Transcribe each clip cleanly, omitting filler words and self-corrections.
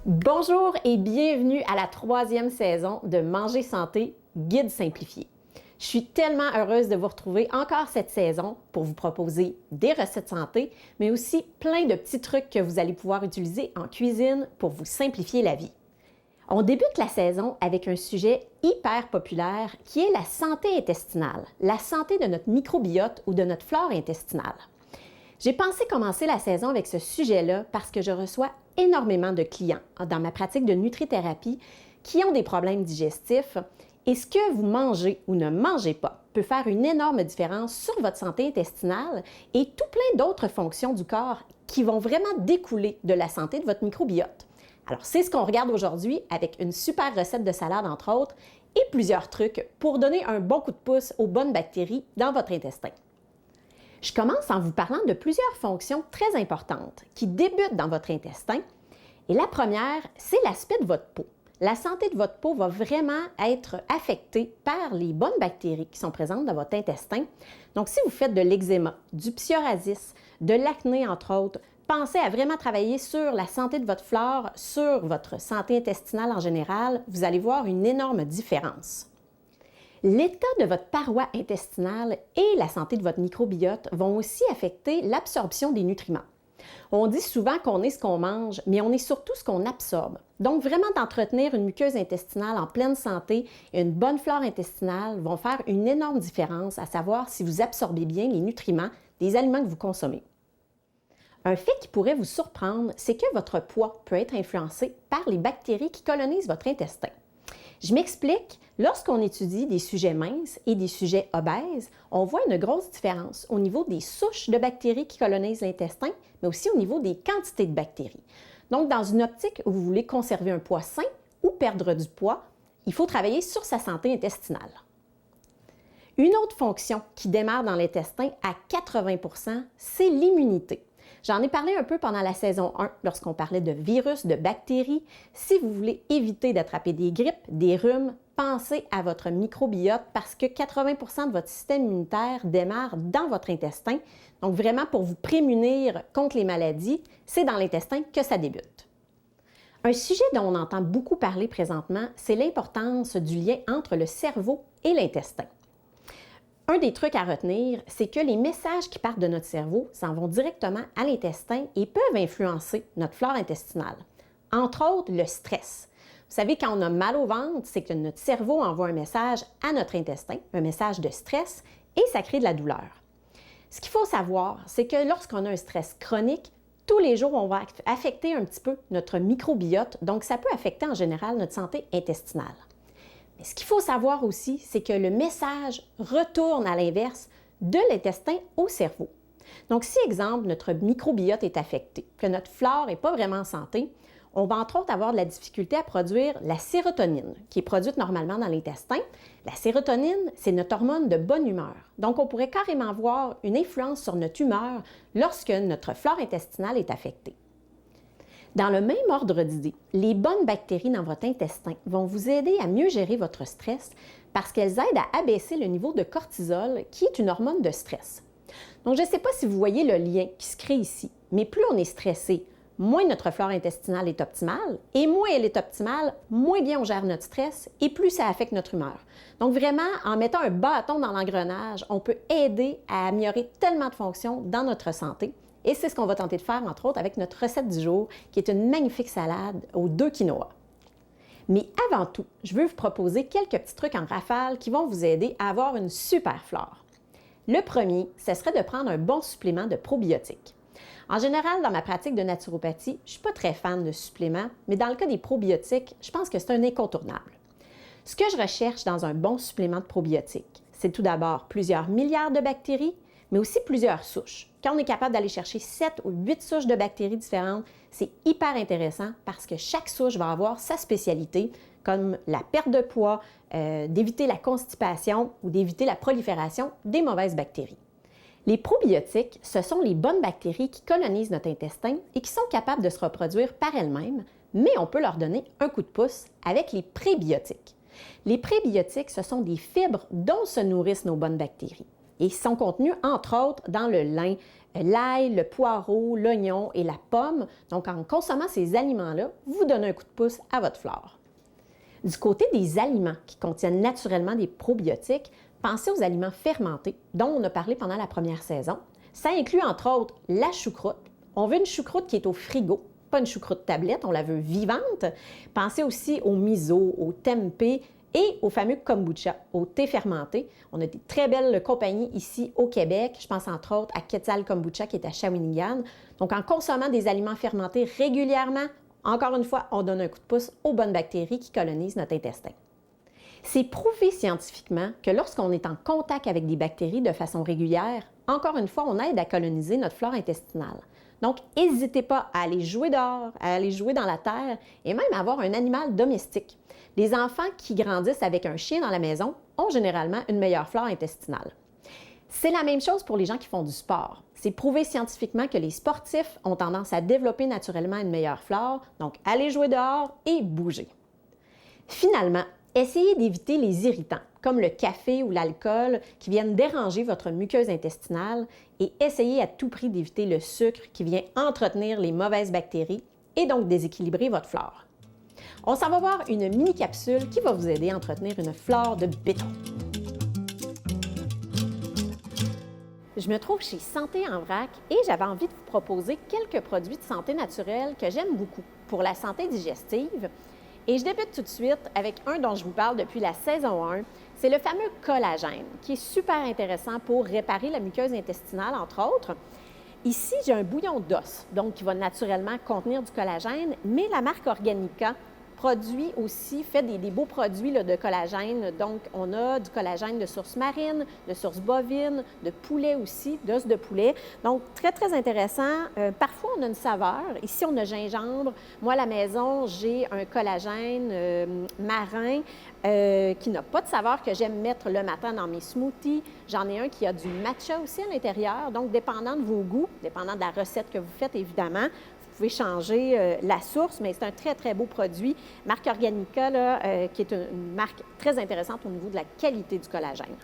Bonjour et bienvenue à la 3e saison de Manger Santé, Guide simplifié. Je suis tellement heureuse de vous retrouver encore cette saison pour vous proposer des recettes santé, mais aussi plein de petits trucs que vous allez pouvoir utiliser en cuisine pour vous simplifier la vie. On débute la saison avec un sujet hyper populaire qui est la santé intestinale, la santé de notre microbiote ou de notre flore intestinale. J'ai pensé commencer la saison avec ce sujet-là parce que je reçois énormément de clients dans ma pratique de nutrithérapie qui ont des problèmes digestifs et ce que vous mangez ou ne mangez pas peut faire une énorme différence sur votre santé intestinale et tout plein d'autres fonctions du corps qui vont vraiment découler de la santé de votre microbiote. Alors, c'est ce qu'on regarde aujourd'hui avec une super recette de salade entre autres et plusieurs trucs pour donner un bon coup de pouce aux bonnes bactéries dans votre intestin. Je commence en vous parlant de plusieurs fonctions très importantes qui débutent dans votre intestin. Et la première, c'est l'aspect de votre peau. La santé de votre peau va vraiment être affectée par les bonnes bactéries qui sont présentes dans votre intestin. Donc, si vous faites de l'eczéma, du psoriasis, de l'acné entre autres, pensez à vraiment travailler sur la santé de votre flore, sur votre santé intestinale en général. Vous allez voir une énorme différence. L'état de votre paroi intestinale et la santé de votre microbiote vont aussi affecter l'absorption des nutriments. On dit souvent qu'on est ce qu'on mange, mais on est surtout ce qu'on absorbe. Donc, vraiment d'entretenir une muqueuse intestinale en pleine santé et une bonne flore intestinale vont faire une énorme différence à savoir si vous absorbez bien les nutriments des aliments que vous consommez. Un fait qui pourrait vous surprendre, c'est que votre poids peut être influencé par les bactéries qui colonisent votre intestin. Je m'explique, lorsqu'on étudie des sujets minces et des sujets obèses, on voit une grosse différence au niveau des souches de bactéries qui colonisent l'intestin, mais aussi au niveau des quantités de bactéries. Donc, dans une optique où vous voulez conserver un poids sain ou perdre du poids, il faut travailler sur sa santé intestinale. Une autre fonction qui démarre dans l'intestin à 80 %, c'est l'immunité. J'en ai parlé un peu pendant la saison 1 lorsqu'on parlait de virus, de bactéries. Si vous voulez éviter d'attraper des grippes, des rhumes, pensez à votre microbiote parce que 80 % de votre système immunitaire démarre dans votre intestin. Donc vraiment pour vous prémunir contre les maladies, c'est dans l'intestin que ça débute. Un sujet dont on entend beaucoup parler présentement, c'est l'importance du lien entre le cerveau et l'intestin. Un des trucs à retenir, c'est que les messages qui partent de notre cerveau s'en vont directement à l'intestin et peuvent influencer notre flore intestinale. Entre autres, le stress. Vous savez, quand on a mal au ventre, c'est que notre cerveau envoie un message à notre intestin, un message de stress, et ça crée de la douleur. Ce qu'il faut savoir, c'est que lorsqu'on a un stress chronique, tous les jours, on va affecter un petit peu notre microbiote, donc ça peut affecter en général notre santé intestinale. Mais ce qu'il faut savoir aussi, c'est que le message retourne à l'inverse de l'intestin au cerveau. Donc, si, exemple, notre microbiote est affecté, que notre flore n'est pas vraiment en santé, on va entre autres avoir de la difficulté à produire la sérotonine, qui est produite normalement dans l'intestin. La sérotonine, c'est notre hormone de bonne humeur. Donc, on pourrait carrément voir une influence sur notre humeur lorsque notre flore intestinale est affectée. Dans le même ordre d'idées, les bonnes bactéries dans votre intestin vont vous aider à mieux gérer votre stress parce qu'elles aident à abaisser le niveau de cortisol, qui est une hormone de stress. Donc, je ne sais pas si vous voyez le lien qui se crée ici, mais plus on est stressé, moins notre flore intestinale est optimale, et moins elle est optimale, moins bien on gère notre stress, et plus ça affecte notre humeur. Donc, vraiment, en mettant un bâton dans l'engrenage, on peut aider à améliorer tellement de fonctions dans notre santé. Et c'est ce qu'on va tenter de faire, entre autres, avec notre recette du jour, qui est une magnifique salade aux 2 quinoa. Mais avant tout, je veux vous proposer quelques petits trucs en rafale qui vont vous aider à avoir une super flore. Le premier, ce serait de prendre un bon supplément de probiotiques. En général, dans ma pratique de naturopathie, je ne suis pas très fan de suppléments, mais dans le cas des probiotiques, je pense que c'est un incontournable. Ce que je recherche dans un bon supplément de probiotiques, c'est tout d'abord plusieurs milliards de bactéries, mais aussi plusieurs souches. Quand on est capable d'aller chercher 7 ou 8 souches de bactéries différentes, c'est hyper intéressant parce que chaque souche va avoir sa spécialité, comme la perte de poids, d'éviter la constipation ou d'éviter la prolifération des mauvaises bactéries. Les probiotiques, ce sont les bonnes bactéries qui colonisent notre intestin et qui sont capables de se reproduire par elles-mêmes, mais on peut leur donner un coup de pouce avec les prébiotiques. Les prébiotiques, ce sont des fibres dont se nourrissent nos bonnes bactéries. Et ils sont contenus, entre autres, dans le lin, l'ail, le poireau, l'oignon et la pomme. Donc, en consommant ces aliments-là, vous donnez un coup de pouce à votre flore. Du côté des aliments qui contiennent naturellement des probiotiques, pensez aux aliments fermentés dont on a parlé pendant la première saison. Ça inclut, entre autres, la choucroute. On veut une choucroute qui est au frigo, pas une choucroute tablette, on la veut vivante. Pensez aussi au miso, au tempeh et au fameux kombucha, au thé fermenté. On a des très belles compagnies ici au Québec. Je pense entre autres à Quetzal Kombucha qui est à Shawinigan. Donc, en consommant des aliments fermentés régulièrement, encore une fois, on donne un coup de pouce aux bonnes bactéries qui colonisent notre intestin. C'est prouvé scientifiquement que lorsqu'on est en contact avec des bactéries de façon régulière, encore une fois, on aide à coloniser notre flore intestinale. Donc, n'hésitez pas à aller jouer dehors, à aller jouer dans la terre et même à avoir un animal domestique. Les enfants qui grandissent avec un chien dans la maison ont généralement une meilleure flore intestinale. C'est la même chose pour les gens qui font du sport. C'est prouvé scientifiquement que les sportifs ont tendance à développer naturellement une meilleure flore, donc allez jouer dehors et bouger. Finalement, essayez d'éviter les irritants, comme le café ou l'alcool, qui viennent déranger votre muqueuse intestinale et essayez à tout prix d'éviter le sucre qui vient entretenir les mauvaises bactéries et donc déséquilibrer votre flore. On s'en va voir une mini-capsule qui va vous aider à entretenir une flore de béton. Je me trouve chez Santé en vrac et j'avais envie de vous proposer quelques produits de santé naturelle que j'aime beaucoup pour la santé digestive. Et je débute tout de suite avec un dont je vous parle depuis la saison 1. C'est le fameux collagène, qui est super intéressant pour réparer la muqueuse intestinale, entre autres. Ici, j'ai un bouillon d'os, donc qui va naturellement contenir du collagène, mais la marque Organica produit aussi, fait des beaux produits là, de collagène. Donc, on a du collagène de source marine, de source bovine, de poulet aussi, d'os de poulet. Donc, très, très intéressant. Parfois, on a une saveur. Ici, on a gingembre. Moi, à la maison, j'ai un collagène marin qui n'a pas de saveur, que j'aime mettre le matin dans mes smoothies. J'en ai un qui a du matcha aussi à l'intérieur. Donc, dépendant de vos goûts, dépendant de la recette que vous faites, évidemment, vous pouvez changer la source, mais c'est un très, très beau produit. Marque Organica, là, qui est une marque très intéressante au niveau de la qualité du collagène.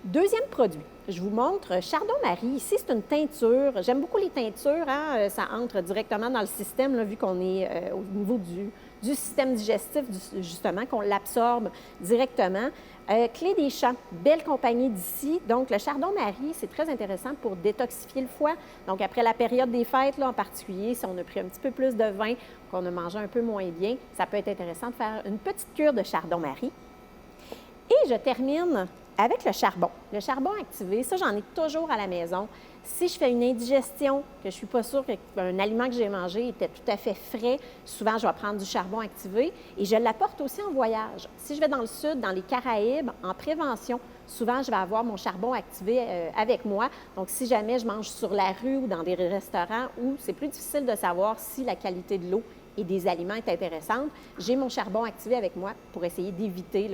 Deuxième produit, je vous montre Chardon-Marie. Ici, c'est une teinture. J'aime beaucoup les teintures. Hein? Ça entre directement dans le système, là, vu qu'on est au niveau du système digestif, justement, qu'on l'absorbe directement. Clé des Champs, belle compagnie d'ici. Donc, le Chardon-Marie, c'est très intéressant pour détoxifier le foie. Donc, après la période des fêtes, là, en particulier, si on a pris un petit peu plus de vin, qu'on a mangé un peu moins bien, ça peut être intéressant de faire une petite cure de Chardon-Marie. Et je termine avec le charbon. Le charbon activé, ça, j'en ai toujours à la maison. Si je fais une indigestion, que je ne suis pas sûre qu'un aliment que j'ai mangé était tout à fait frais, souvent, je vais prendre du charbon activé et je l'apporte aussi en voyage. Si je vais dans le sud, dans les Caraïbes, en prévention, souvent, je vais avoir mon charbon activé avec moi. Donc, si jamais je mange sur la rue ou dans des restaurants où c'est plus difficile de savoir si la qualité de l'eau et des aliments est intéressante, j'ai mon charbon activé avec moi pour essayer d'éviter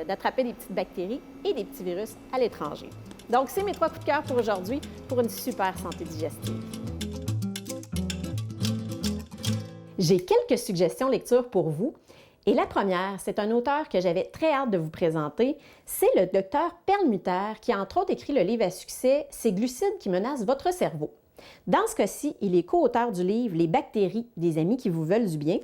d'attraper des petites bactéries et des petits virus à l'étranger. Donc, c'est mes 3 coups de cœur pour aujourd'hui pour une super santé digestive. J'ai quelques suggestions lecture pour vous. Et la première, c'est un auteur que j'avais très hâte de vous présenter. C'est le docteur Perlmutter qui a entre autres écrit le livre à succès « Ces glucides qui menacent votre cerveau ». Dans ce cas-ci, il est co-auteur du livre « Les bactéries des amis qui vous veulent du bien ».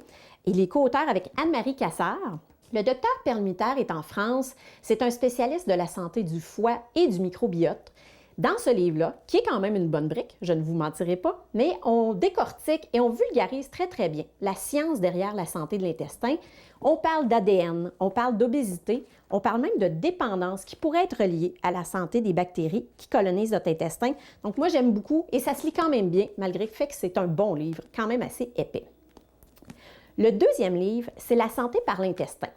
Il est co-auteur avec Anne-Marie Cassard. Le docteur Perlmutter est en France. C'est un spécialiste de la santé du foie et du microbiote. Dans ce livre-là, qui est quand même une bonne brique, je ne vous mentirai pas, mais on décortique et on vulgarise très, très bien la science derrière la santé de l'intestin. On parle d'ADN, on parle d'obésité, on parle même de dépendance qui pourrait être liée à la santé des bactéries qui colonisent notre intestin. Donc moi, j'aime beaucoup et ça se lit quand même bien, malgré le fait que c'est un bon livre, quand même assez épais. Le deuxième livre, c'est La santé par l'intestin.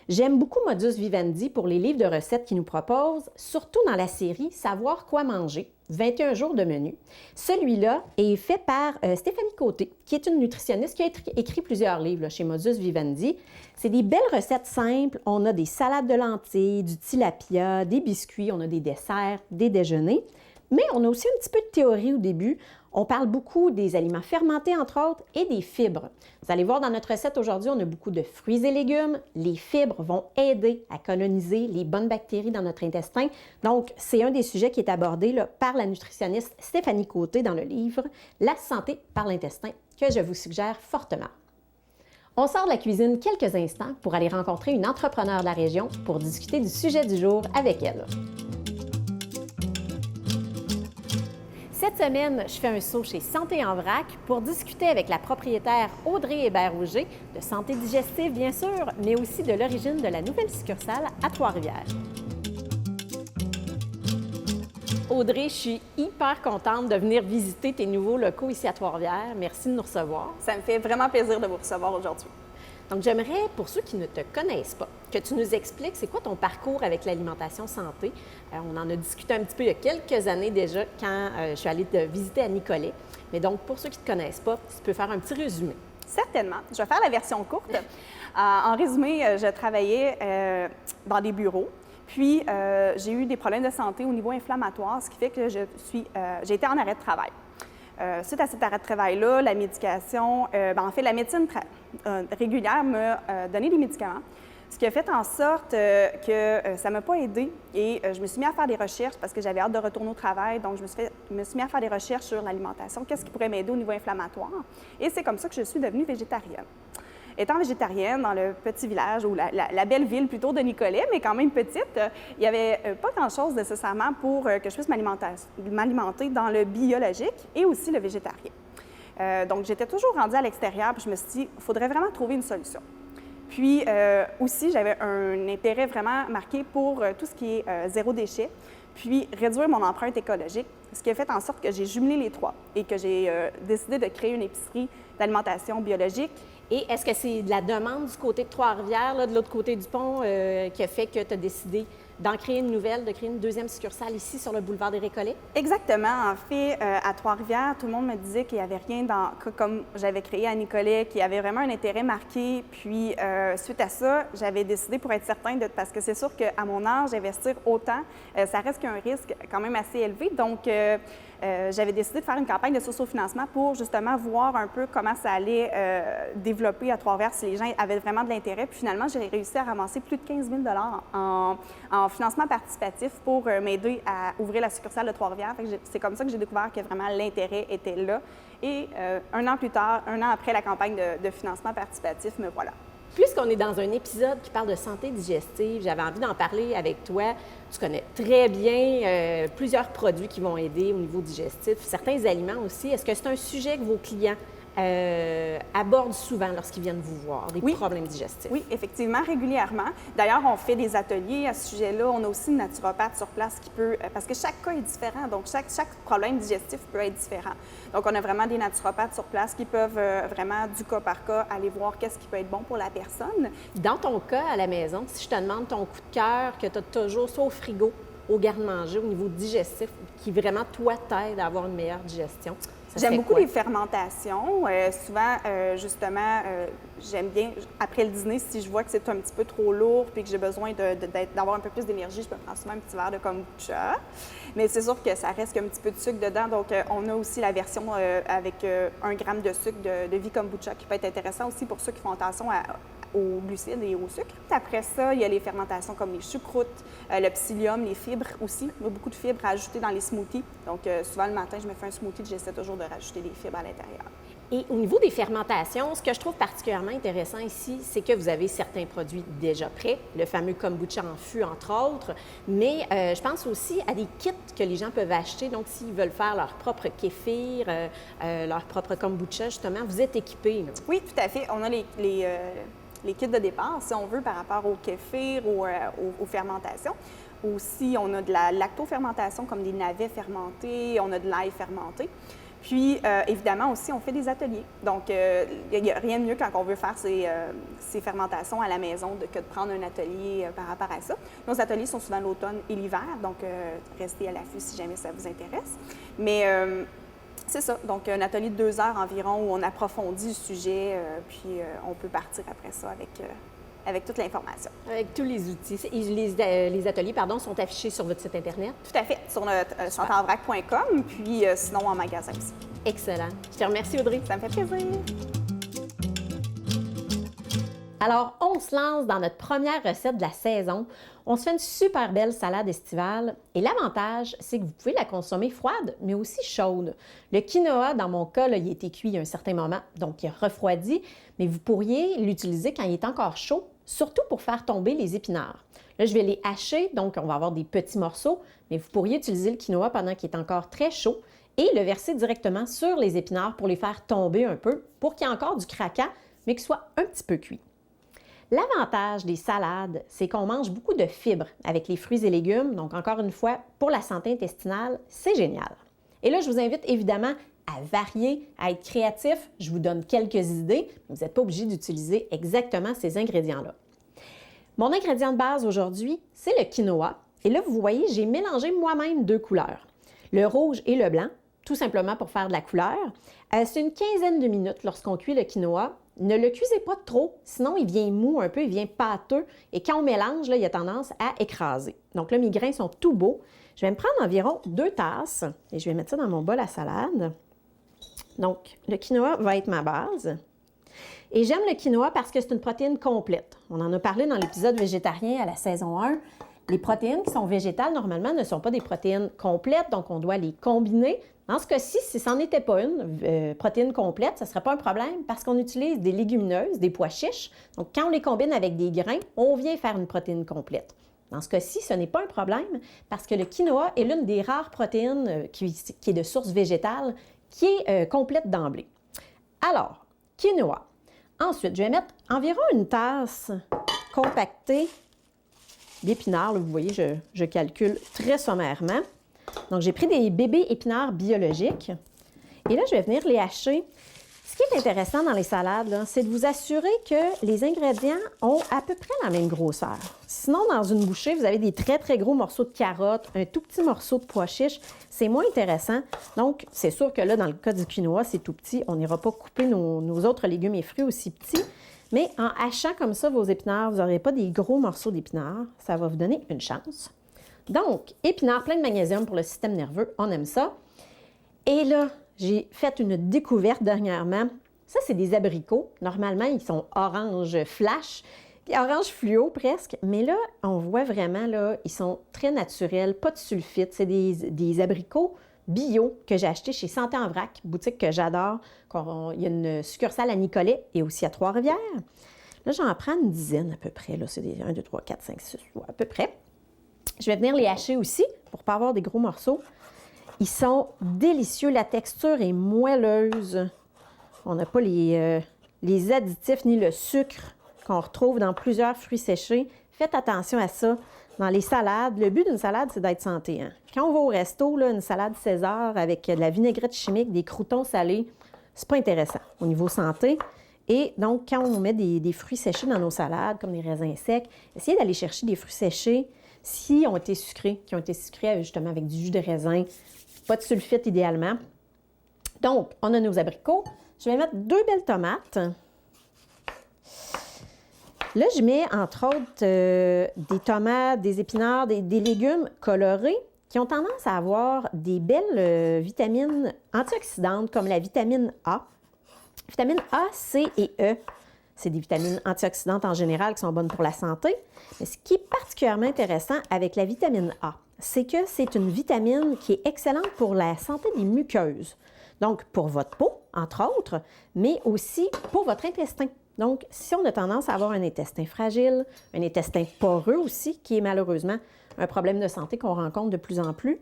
J'aime beaucoup Modus Vivendi pour les livres de recettes qu'il nous propose, surtout dans la série Savoir quoi manger, 21 jours de menu. Celui-là est fait par Stéphanie Côté, qui est une nutritionniste qui a écrit plusieurs livres là, chez Modus Vivendi. C'est des belles recettes simples. On a des salades de lentilles, du tilapia, des biscuits, on a des desserts, des déjeuners. Mais on a aussi un petit peu de théorie au début. On parle beaucoup des aliments fermentés, entre autres, et des fibres. Vous allez voir dans notre recette aujourd'hui, on a beaucoup de fruits et légumes. Les fibres vont aider à coloniser les bonnes bactéries dans notre intestin. Donc, c'est un des sujets qui est abordé là, par la nutritionniste Stéphanie Côté dans le livre « La santé par l'intestin » que je vous suggère fortement. On sort de la cuisine quelques instants pour aller rencontrer une entrepreneure de la région pour discuter du sujet du jour avec elle. Cette semaine, je fais un saut chez Santé en vrac pour discuter avec la propriétaire Audrey Hébert-Rouget de santé digestive, bien sûr, mais aussi de l'origine de la nouvelle succursale à Trois-Rivières. Audrey, je suis hyper contente de venir visiter tes nouveaux locaux ici à Trois-Rivières. Merci de nous recevoir. Ça me fait vraiment plaisir de vous recevoir aujourd'hui. Donc, j'aimerais, pour ceux qui ne te connaissent pas, que tu nous expliques c'est quoi ton parcours avec l'alimentation santé. On en a discuté un petit peu il y a quelques années déjà quand je suis allée te visiter à Nicolet. Mais donc, pour ceux qui ne te connaissent pas, tu peux faire un petit résumé. Certainement. Je vais faire la version courte. En résumé, je travaillais dans des bureaux. Puis, j'ai eu des problèmes de santé au niveau inflammatoire, ce qui fait que j'ai été en arrêt de travail. Suite à cet arrêt de travail-là, la médication, en fait, la médecine régulière m'a donné des médicaments, ce qui a fait en sorte que ça ne m'a pas aidée et je me suis mis à faire des recherches parce que j'avais hâte de retourner au travail, donc je me suis mis à faire des recherches sur l'alimentation, qu'est-ce qui pourrait m'aider au niveau inflammatoire, et c'est comme ça que je suis devenue végétarienne. Étant végétarienne dans le petit village, ou la belle ville plutôt de Nicolet, mais quand même petite, il n'y avait pas grand-chose nécessairement pour que je puisse m'alimenter dans le biologique et aussi le végétarien. Donc, j'étais toujours rendue à l'extérieur, puis je me suis dit, il faudrait vraiment trouver une solution. Puis aussi, j'avais un intérêt vraiment marqué pour tout ce qui est zéro déchet, puis réduire mon empreinte écologique, ce qui a fait en sorte que j'ai jumelé les trois et que j'ai décidé de créer une épicerie d'alimentation biologique. Et est-ce que c'est de la demande du côté de Trois-Rivières, de l'autre côté du pont, qui a fait que tu as décidé d'en créer une nouvelle, de créer une deuxième succursale ici sur le boulevard des Récollets? Exactement. En fait, à Trois-Rivières, tout le monde me disait qu'il n'y avait rien comme j'avais créé à Nicolet, qu'il y avait vraiment un intérêt marqué. Puis, suite à ça, j'avais décidé pour être certain, parce que c'est sûr qu'à mon âge, investir autant, ça reste qu'un risque quand même assez élevé. Donc, j'avais décidé de faire une campagne de sociofinancement pour justement voir un peu comment ça allait développer à Trois-Rivières si les gens avaient vraiment de l'intérêt. Puis finalement, j'ai réussi à ramasser plus de 15 000 en financement participatif pour m'aider à ouvrir la succursale de Trois-Rivières. C'est comme ça que j'ai découvert que vraiment l'intérêt était là. Et un an plus tard, un an après la campagne de financement participatif, me voilà. Puisqu'on est dans un épisode qui parle de santé digestive, j'avais envie d'en parler avec toi. Tu connais très bien plusieurs produits qui vont aider au niveau digestif, certains aliments aussi. Est-ce que c'est un sujet que vos clients abordent souvent lorsqu'ils viennent vous voir, des problèmes digestifs? Oui, effectivement, régulièrement. D'ailleurs, on fait des ateliers à ce sujet-là. On a aussi une naturopathe sur place qui peut, parce que chaque cas est différent, donc chaque problème digestif peut être différent. Donc, on a vraiment des naturopathes sur place qui peuvent vraiment, du cas par cas, aller voir qu'est-ce qui peut être bon pour la personne. Dans ton cas, à la maison, si je te demande ton coup de cœur que tu as toujours, soit au frigo, au garde-manger, au niveau digestif, qui vraiment, toi, t'aide à avoir une meilleure digestion? J'aime beaucoup les fermentations. Souvent, justement, j'aime bien, après le dîner, si je vois que c'est un petit peu trop lourd puis que j'ai besoin d'avoir un peu plus d'énergie, je peux prendre souvent un petit verre de kombucha. Mais c'est sûr que ça reste qu'un petit peu de sucre dedans. Donc, on a aussi la version avec 1 gramme de sucre de vie kombucha qui peut être intéressant aussi pour ceux qui font attention aux glucides et au sucre. Après ça, il y a les fermentations comme les choucroutes, le psyllium, les fibres aussi. Il y a beaucoup de fibres à ajouter dans les smoothies. Donc, souvent le matin, je me fais un smoothie, j'essaie toujours de rajouter des fibres à l'intérieur. Et au niveau des fermentations, ce que je trouve particulièrement intéressant ici, c'est que vous avez certains produits déjà prêts, le fameux kombucha en fût, entre autres, mais je pense aussi à des kits que les gens peuvent acheter. Donc, s'ils veulent faire leur propre kéfir, leur propre kombucha, justement, vous êtes équipés, là. Oui, tout à fait. On a les kits de départ, si on veut, par rapport au kéfir, aux fermentations. Aussi, on a de la lactofermentation, comme des navets fermentés, on a de l'ail fermenté. Puis, évidemment, aussi, on fait des ateliers. Donc, il n'y a rien de mieux quand on veut faire ces fermentations à la maison que de prendre un atelier par rapport à ça. Nos ateliers sont souvent l'automne et l'hiver, donc restez à l'affût si jamais ça vous intéresse. Mais c'est ça, donc un atelier de 2 heures environ où on approfondit le sujet, puis on peut partir après ça avec toute l'information. Avec tous les outils. Et les ateliers, pardon, sont affichés sur votre site Internet? Tout à fait, sur notre santenvrac.com, puis sinon en magasin aussi. Excellent. Je te remercie, Audrey. Ça me fait plaisir. Alors, on se lance dans notre première recette de la saison. On se fait une super belle salade estivale et l'avantage, c'est que vous pouvez la consommer froide, mais aussi chaude. Le quinoa, dans mon cas, là, il a été cuit à un certain moment, donc il a refroidi, mais vous pourriez l'utiliser quand il est encore chaud, surtout pour faire tomber les épinards. Là, je vais les hacher, donc on va avoir des petits morceaux, mais vous pourriez utiliser le quinoa pendant qu'il est encore très chaud et le verser directement sur les épinards pour les faire tomber un peu, pour qu'il y ait encore du craquant, mais qu'il soit un petit peu cuit. L'avantage des salades, c'est qu'on mange beaucoup de fibres avec les fruits et légumes. Donc, encore une fois, pour la santé intestinale, c'est génial. Et là, je vous invite évidemment à varier, à être créatif. Je vous donne quelques idées. Vous n'êtes pas obligé d'utiliser exactement ces ingrédients-là. Mon ingrédient de base aujourd'hui, c'est le quinoa. Et là, vous voyez, j'ai mélangé moi-même 2 couleurs, le rouge et le blanc, tout simplement pour faire de la couleur. C'est une quinzaine de minutes lorsqu'on cuit le quinoa. Ne le cuisez pas trop, sinon il devient mou un peu, il devient pâteux. Et quand on mélange, là, il a tendance à écraser. Donc là, mes grains sont tout beaux. Je vais me prendre environ 2 tasses et je vais mettre ça dans mon bol à salade. Donc, le quinoa va être ma base. Et j'aime le quinoa parce que c'est une protéine complète. On en a parlé dans l'épisode végétarien à la saison 1. Les protéines qui sont végétales, normalement, ne sont pas des protéines complètes, donc on doit les combiner. Dans ce cas-ci, si ça n'en était pas une protéine complète, ce ne serait pas un problème parce qu'on utilise des légumineuses, des pois chiches. Donc, quand on les combine avec des grains, on vient faire une protéine complète. Dans ce cas-ci, ce n'est pas un problème parce que le quinoa est l'une des rares protéines qui est de source végétale qui est complète d'emblée. Alors, quinoa. Ensuite, je vais mettre environ une tasse compactée d'épinards. Vous voyez, je calcule très sommairement. Donc, j'ai pris des bébés épinards biologiques. Et là, je vais venir les hacher. Ce qui est intéressant dans les salades, c'est de vous assurer que les ingrédients ont à peu près la même grosseur. Sinon, dans une bouchée, vous avez des très, très gros morceaux de carottes, un tout petit morceau de pois chiches. C'est moins intéressant. Donc, c'est sûr que là, dans le cas du quinoa, c'est tout petit. On n'ira pas couper nos autres légumes et fruits aussi petits. Mais en hachant comme ça vos épinards, vous n'aurez pas des gros morceaux d'épinards. Ça va vous donner une chance. Donc, épinards plein de magnésium pour le système nerveux, on aime ça. Et là, j'ai fait une découverte dernièrement. Ça, c'est des abricots. Normalement, ils sont orange flash, orange fluo presque. Mais là, on voit vraiment, là, ils sont très naturels, pas de sulfite. C'est des abricots bio que j'ai achetés chez Santé en vrac, boutique que j'adore. Il y a une succursale à Nicolet et aussi à Trois-Rivières. Là, j'en prends une dizaine à peu près. Là, c'est des 1, 2, 3, 4, 5, 6, à peu près. Je vais venir les hacher aussi pour ne pas avoir des gros morceaux. Ils sont délicieux. La texture est moelleuse. On n'a pas les additifs ni le sucre qu'on retrouve dans plusieurs fruits séchés. Faites attention à ça. Dans les salades, le but d'une salade, c'est d'être santé. Hein? Quand on va au resto, là, une salade César avec de la vinaigrette chimique, des croûtons salés, c'est pas intéressant au niveau santé. Et donc, quand on met des fruits séchés dans nos salades, comme des raisins secs, essayez d'aller chercher des fruits séchés qui ont été sucrés justement avec du jus de raisin, pas de sulfite idéalement. Donc, on a nos abricots. Je vais mettre 2 belles tomates. Là, je mets entre autres des tomates, des épinards, des légumes colorés qui ont tendance à avoir des belles vitamines antioxydantes comme la vitamine A. Vitamine A, C et E. C'est des vitamines antioxydantes en général qui sont bonnes pour la santé. Mais ce qui est particulièrement intéressant avec la vitamine A, c'est que c'est une vitamine qui est excellente pour la santé des muqueuses. Donc, pour votre peau, entre autres, mais aussi pour votre intestin. Donc, si on a tendance à avoir un intestin fragile, un intestin poreux aussi, qui est malheureusement un problème de santé qu'on rencontre de plus en plus,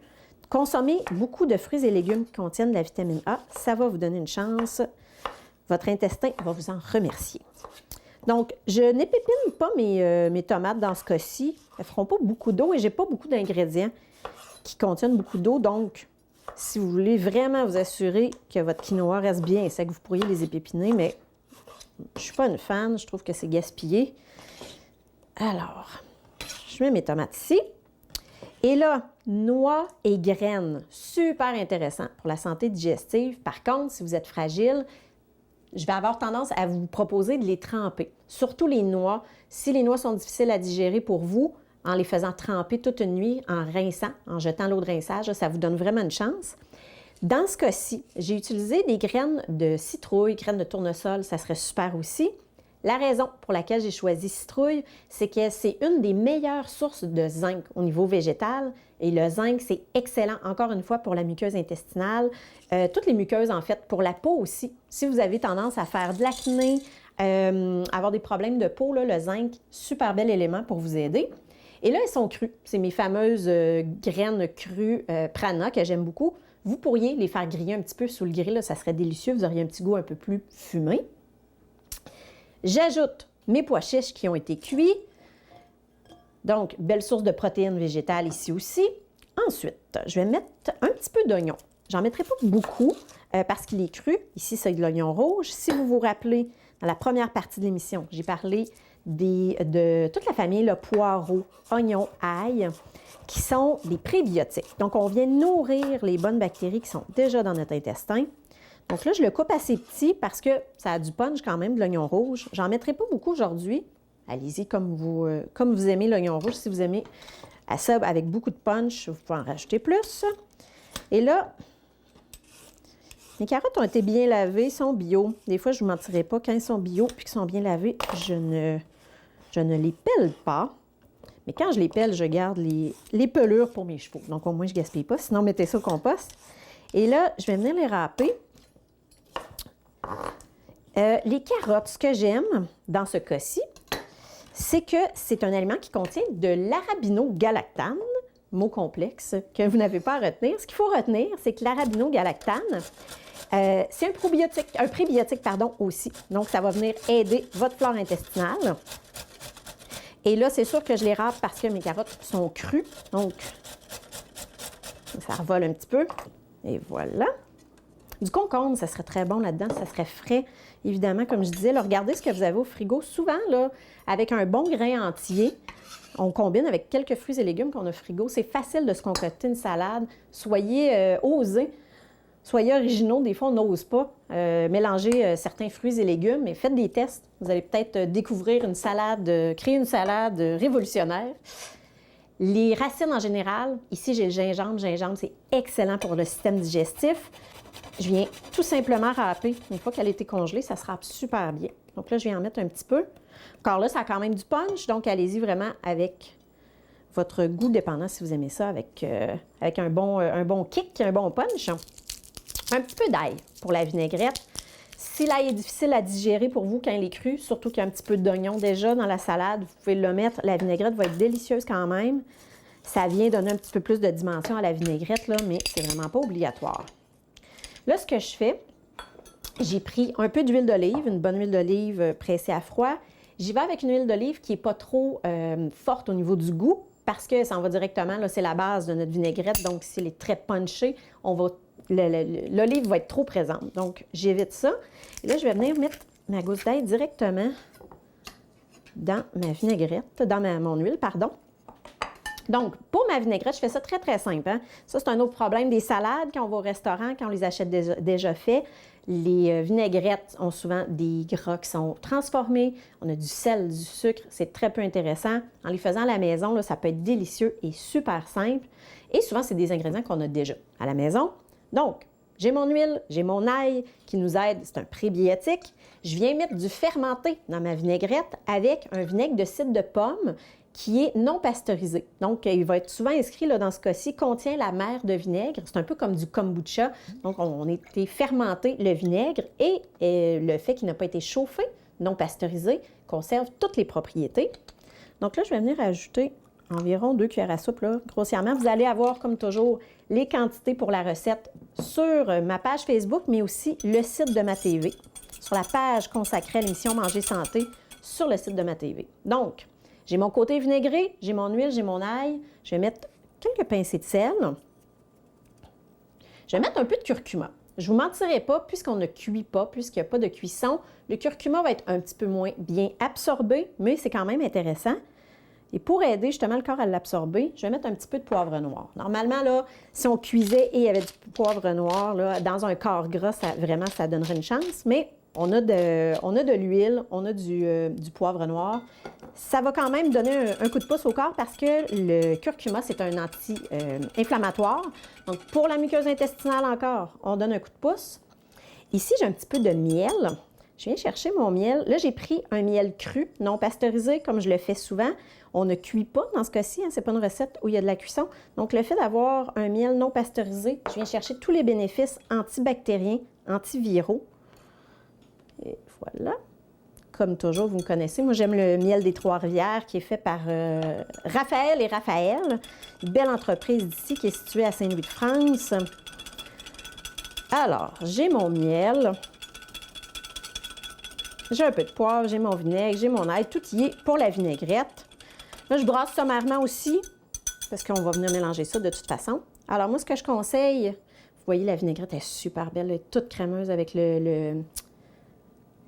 consommer beaucoup de fruits et légumes qui contiennent de la vitamine A, ça va vous donner une chance. Votre intestin va vous en remercier. Donc, je n'épépine pas mes tomates dans ce cas-ci. Elles ne feront pas beaucoup d'eau et je n'ai pas beaucoup d'ingrédients qui contiennent beaucoup d'eau. Donc, si vous voulez vraiment vous assurer que votre quinoa reste bien sec, vous pourriez les épépiner, mais je ne suis pas une fan, je trouve que c'est gaspillé. Alors, je mets mes tomates ici. Et là, noix et graines, super intéressant pour la santé digestive. Par contre, si vous êtes fragile, je vais avoir tendance à vous proposer de les tremper. Surtout les noix. Si les noix sont difficiles à digérer pour vous, en les faisant tremper toute une nuit, en rinçant, en jetant l'eau de rinçage, ça vous donne vraiment une chance. Dans ce cas-ci, j'ai utilisé des graines de citrouille, graines de tournesol, ça serait super aussi. La raison pour laquelle j'ai choisi citrouille, c'est que c'est une des meilleures sources de zinc au niveau végétal. Et le zinc, c'est excellent, encore une fois, pour la muqueuse intestinale. Toutes les muqueuses, en fait, pour la peau aussi. Si vous avez tendance à faire de l'acné, avoir des problèmes de peau, là, le zinc, super bel élément pour vous aider. Et là, elles sont crues. C'est mes fameuses graines crues Prana que j'aime beaucoup. Vous pourriez les faire griller un petit peu sous le grill, là, ça serait délicieux. Vous auriez un petit goût un peu plus fumé. J'ajoute mes pois chiches qui ont été cuits. Donc, belle source de protéines végétales ici aussi. Ensuite, je vais mettre un petit peu d'oignon. J'en mettrai pas beaucoup parce qu'il est cru. Ici, c'est de l'oignon rouge. Si vous vous rappelez, dans la première partie de l'émission, j'ai parlé de toute la famille, le poireau, oignon, ail, qui sont des prébiotiques. Donc, on vient nourrir les bonnes bactéries qui sont déjà dans notre intestin. Donc là, je le coupe assez petit parce que ça a du punch quand même, de l'oignon rouge. J'en mettrai pas beaucoup aujourd'hui. Allez-y comme vous aimez l'oignon rouge. Si vous aimez ça avec beaucoup de punch, vous pouvez en rajouter plus. Et là, mes carottes ont été bien lavées, sont bio. Des fois, je ne vous mentirai pas, quand elles sont bio et qu'elles sont bien lavées, je ne les pèle pas. Mais quand je les pèle, je garde les pelures pour mes chevaux. Donc, au moins, je ne gaspille pas. Sinon, mettez ça au compost. Et là, je vais venir les râper. Les carottes, ce que j'aime dans ce cas-ci, c'est que c'est un aliment qui contient de l'arabinogalactane, mot complexe que vous n'avez pas à retenir. Ce qu'il faut retenir, c'est que l'arabinogalactane, c'est un prébiotique aussi. Donc, ça va venir aider votre flore intestinale. Et là, c'est sûr que je les râpe parce que mes carottes sont crues. Donc, ça revole un petit peu. Et voilà. Du concombre, ça serait très bon là-dedans, ça serait frais. Évidemment, comme je disais, là, regardez ce que vous avez au frigo. Souvent, là, avec un bon grain entier, on combine avec quelques fruits et légumes qu'on a au frigo. C'est facile de se concocter une salade. Soyez osés, soyez originaux. Des fois, on n'ose pas mélanger certains fruits et légumes, mais faites des tests. Vous allez peut-être découvrir une salade, créer une salade révolutionnaire. Les racines en général, ici j'ai le gingembre. Gingembre, c'est excellent pour le système digestif. Je viens tout simplement râper. Une fois qu'elle a été congelée, ça se râpe super bien. Donc là, je viens en mettre un petit peu. Encore là, ça a quand même du punch, donc allez-y vraiment avec votre goût, dépendant si vous aimez ça, avec un bon kick, un bon punch. Un petit peu d'ail pour la vinaigrette. Si l'ail est difficile à digérer pour vous quand il est cru, surtout qu'il y a un petit peu d'oignon déjà dans la salade, vous pouvez le mettre. La vinaigrette va être délicieuse quand même. Ça vient donner un petit peu plus de dimension à la vinaigrette, là, mais c'est vraiment pas obligatoire. Là, ce que je fais, j'ai pris un peu d'huile d'olive, une bonne huile d'olive pressée à froid. J'y vais avec une huile d'olive qui n'est pas trop forte au niveau du goût parce que ça en va directement, là, c'est la base de notre vinaigrette. Donc, si elle est très punchée, l'olive va être trop présente. Donc, j'évite ça. Et là, je vais venir mettre ma gousse d'ail directement dans ma vinaigrette, mon huile, pardon. Donc, pour ma vinaigrette, je fais ça très, très simple. Hein? Ça, c'est un autre problème des salades. Quand on va au restaurant, quand on les achète déjà faits, les vinaigrettes ont souvent des gras qui sont transformés. On a du sel, du sucre. C'est très peu intéressant. En les faisant à la maison, là, ça peut être délicieux et super simple. Et souvent, c'est des ingrédients qu'on a déjà à la maison. Donc, j'ai mon huile, j'ai mon ail qui nous aide. C'est un prébiotique. Je viens mettre du fermenté dans ma vinaigrette avec un vinaigre de cidre de pomme qui est non pasteurisé. Donc, il va être souvent inscrit là, dans ce cas-ci, contient la mère de vinaigre. C'est un peu comme du kombucha. Donc, on a été fermenté le vinaigre et le fait qu'il n'a pas été chauffé, non pasteurisé, conserve toutes les propriétés. Donc là, je vais venir ajouter environ 2 cuillères à soupe, là, grossièrement. Vous allez avoir, comme toujours, les quantités pour la recette sur ma page Facebook, mais aussi le site de ma TV, sur la page consacrée à l'émission Manger Santé, sur le site de ma TV. Donc, j'ai mon côté vinaigré, j'ai mon huile, j'ai mon ail. Je vais mettre quelques pincées de sel. Je vais mettre un peu de curcuma. Je ne vous mentirai pas, puisqu'on ne cuit pas, puisqu'il n'y a pas de cuisson, le curcuma va être un petit peu moins bien absorbé, mais c'est quand même intéressant. Et pour aider justement le corps à l'absorber, je vais mettre un petit peu de poivre noir. Normalement, là, si on cuisait et il y avait du poivre noir, là, dans un quart gras, vraiment, ça donnerait une chance. Mais on a de l'huile, on a du poivre noir. Ça va quand même donner un coup de pouce au corps parce que le curcuma, c'est un anti-inflammatoire. Donc, pour la muqueuse intestinale encore, on donne un coup de pouce. Ici, j'ai un petit peu de miel. Je viens chercher mon miel. Là, j'ai pris un miel cru, non pasteurisé, comme je le fais souvent. On ne cuit pas dans ce cas-ci, hein, ce n'est pas une recette où il y a de la cuisson. Donc, le fait d'avoir un miel non pasteurisé, je viens chercher tous les bénéfices antibactériens, antiviraux. Et voilà. Comme toujours, vous me connaissez, moi j'aime le miel des Trois-Rivières qui est fait par Raphaël et Raphaël, une belle entreprise d'ici qui est située à Saint-Louis-de-France. Alors, j'ai mon miel. J'ai un peu de poivre, j'ai mon vinaigre, j'ai mon ail, tout y est pour la vinaigrette. Là, je brasse sommairement aussi, parce qu'on va venir mélanger ça de toute façon. Alors, moi, ce que je conseille, vous voyez, la vinaigrette est super belle, elle est toute crémeuse avec le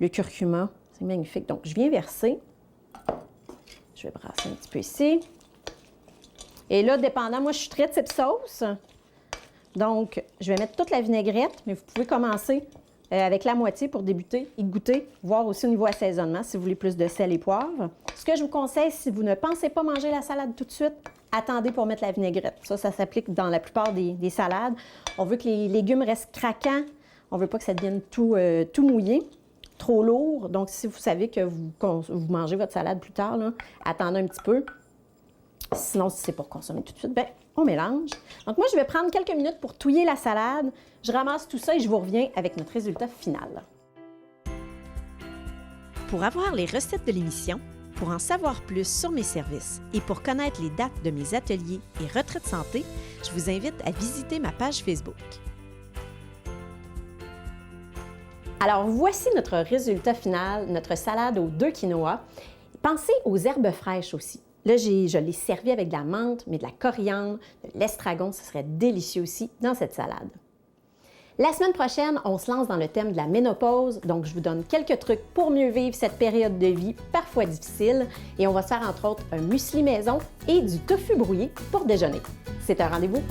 curcuma. C'est magnifique. Donc, je viens verser. Je vais brasser un petit peu ici. Et là, dépendant, moi, je suis très type sauce. Donc, je vais mettre toute la vinaigrette, mais vous pouvez commencer avec la moitié pour débuter et goûter, voir aussi au niveau assaisonnement si vous voulez plus de sel et poivre. Ce que je vous conseille, si vous ne pensez pas manger la salade tout de suite, attendez pour mettre la vinaigrette. Ça s'applique dans la plupart des salades. On veut que les légumes restent craquants. On ne veut pas que ça devienne tout mouillé, trop lourd. Donc, si vous savez que vous mangez votre salade plus tard, là, attendez un petit peu. Sinon, si c'est pour consommer tout de suite, bien, on mélange. Donc, moi, je vais prendre quelques minutes pour touiller la salade. Je ramasse tout ça et je vous reviens avec notre résultat final. Pour avoir les recettes de l'émission, pour en savoir plus sur mes services et pour connaître les dates de mes ateliers et retraites santé, je vous invite à visiter ma page Facebook. Alors, voici notre résultat final, notre salade aux 2 quinoa. Pensez aux herbes fraîches aussi. Là, je l'ai servi avec de la menthe, mais de la coriandre, de l'estragon, ce serait délicieux aussi dans cette salade. La semaine prochaine, on se lance dans le thème de la ménopause, donc je vous donne quelques trucs pour mieux vivre cette période de vie parfois difficile et on va se faire entre autres un muesli maison et du tofu brouillé pour déjeuner. C'est un rendez-vous